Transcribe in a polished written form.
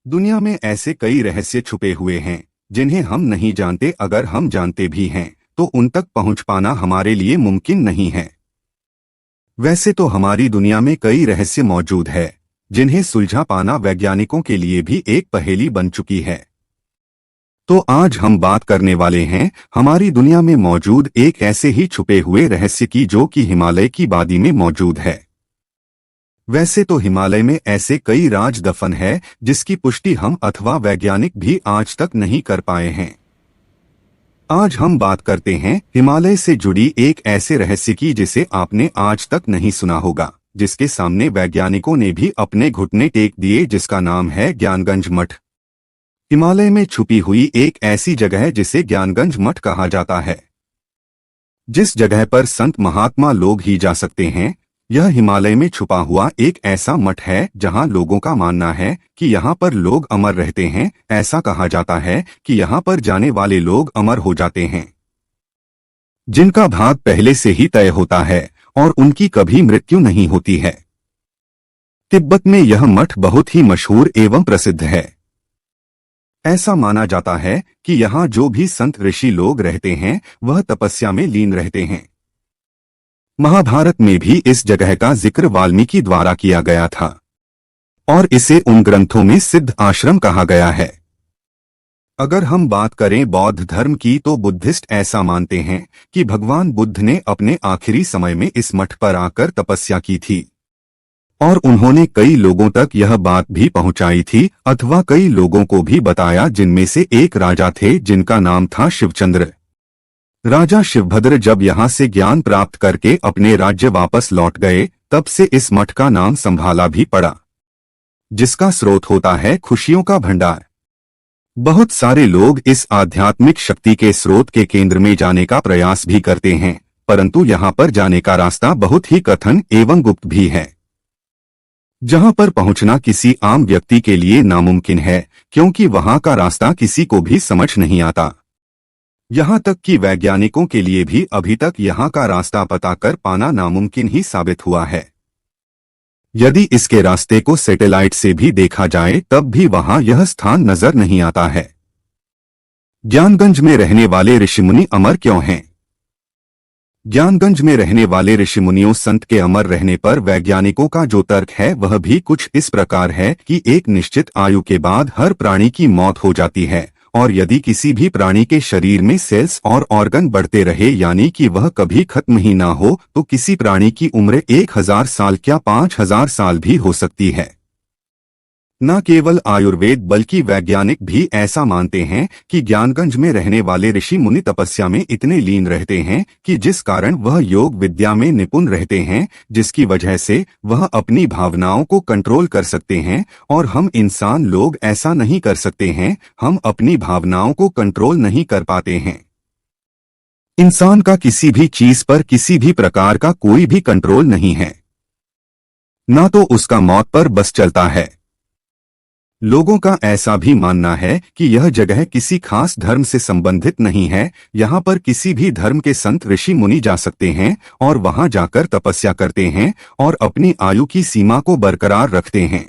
दुनिया में ऐसे कई रहस्य छुपे हुए हैं जिन्हें हम नहीं जानते। अगर हम जानते भी हैं तो उन तक पहुंच पाना हमारे लिए मुमकिन नहीं है। वैसे तो हमारी दुनिया में कई रहस्य मौजूद है जिन्हें सुलझा पाना वैज्ञानिकों के लिए भी एक पहेली बन चुकी है। तो आज हम बात करने वाले हैं हमारी दुनिया में मौजूद एक ऐसे ही छुपे हुए रहस्य की जो कि हिमालय की वादी में मौजूद है। वैसे तो हिमालय में ऐसे कई राज दफन है जिसकी पुष्टि हम अथवा वैज्ञानिक भी आज तक नहीं कर पाए हैं। आज हम बात करते हैं हिमालय से जुड़ी एक ऐसे रहस्य की जिसे आपने आज तक नहीं सुना होगा, जिसके सामने वैज्ञानिकों ने भी अपने घुटने टेक दिए, जिसका नाम है ज्ञानगंज मठ। हिमालय में छुपी हुई एक ऐसी जगह है जिसे ज्ञानगंज मठ कहा जाता है, जिस जगह पर संत महात्मा लोग ही जा सकते हैं। यह हिमालय में छुपा हुआ एक ऐसा मठ है जहां लोगों का मानना है कि यहां पर लोग अमर रहते हैं। ऐसा कहा जाता है कि यहां पर जाने वाले लोग अमर हो जाते हैं, जिनका भाग पहले से ही तय होता है और उनकी कभी मृत्यु नहीं होती है। तिब्बत में यह मठ बहुत ही मशहूर एवं प्रसिद्ध है। ऐसा माना जाता है कि यहाँ जो भी संत ऋषि लोग रहते हैं वह तपस्या में लीन रहते हैं। महाभारत में भी इस जगह का जिक्र वाल्मीकि द्वारा किया गया था और इसे उन ग्रंथों में सिद्ध आश्रम कहा गया है। अगर हम बात करें बौद्ध धर्म की तो बुद्धिस्ट ऐसा मानते हैं कि भगवान बुद्ध ने अपने आखिरी समय में इस मठ पर आकर तपस्या की थी और उन्होंने कई लोगों तक यह बात भी पहुंचाई थी अथवा कई लोगों को भी बताया, जिनमें से एक राजा थे जिनका नाम था शिवचंद्र। राजा शिवभद्र जब यहाँ से ज्ञान प्राप्त करके अपने राज्य वापस लौट गए तब से इस मठ का नाम संभाला भी पड़ा, जिसका स्रोत होता है खुशियों का भंडार। बहुत सारे लोग इस आध्यात्मिक शक्ति के स्रोत के केंद्र में जाने का प्रयास भी करते हैं, परंतु यहाँ पर जाने का रास्ता बहुत ही कठिन एवं गुप्त भी है, जहाँ पर पहुँचना किसी आम व्यक्ति के लिए नामुमकिन है, क्योंकि वहाँ का रास्ता किसी को भी समझ नहीं आता। यहाँ तक कि वैज्ञानिकों के लिए भी अभी तक यहाँ का रास्ता पता कर पाना नामुमकिन ही साबित हुआ है। यदि इसके रास्ते को सैटेलाइट से भी देखा जाए तब भी वहाँ यह स्थान नजर नहीं आता है। ज्ञानगंज में रहने वाले ऋषिमुनि अमर क्यों हैं? ज्ञानगंज में रहने वाले ऋषिमुनियों संत के अमर रहने पर वैज्ञानिकों का जो तर्क है वह भी कुछ इस प्रकार है कि एक निश्चित आयु के बाद हर प्राणी की मौत हो जाती है और यदि किसी भी प्राणी के शरीर में सेल्स और ऑर्गन बढ़ते रहे, यानी कि वह कभी खत्म ही ना हो, तो किसी प्राणी की उम्र 1000 साल क्या 5000 साल भी हो सकती है। न केवल आयुर्वेद बल्कि वैज्ञानिक भी ऐसा मानते हैं कि ज्ञानगंज में रहने वाले ऋषि मुनि तपस्या में इतने लीन रहते हैं कि जिस कारण वह योग विद्या में निपुण रहते हैं, जिसकी वजह से वह अपनी भावनाओं को कंट्रोल कर सकते हैं। और हम इंसान लोग ऐसा नहीं कर सकते हैं, हम अपनी भावनाओं को कंट्रोल नहीं कर पाते हैं। इंसान का किसी भी चीज पर किसी भी प्रकार का कोई भी कंट्रोल नहीं है, ना तो उसका मौत पर बस चलता है। लोगों का ऐसा भी मानना है कि यह जगह किसी खास धर्म से संबंधित नहीं है। यहाँ पर किसी भी धर्म के संत ऋषि मुनि जा सकते हैं और वहां जाकर तपस्या करते हैं और अपनी आयु की सीमा को बरकरार रखते हैं।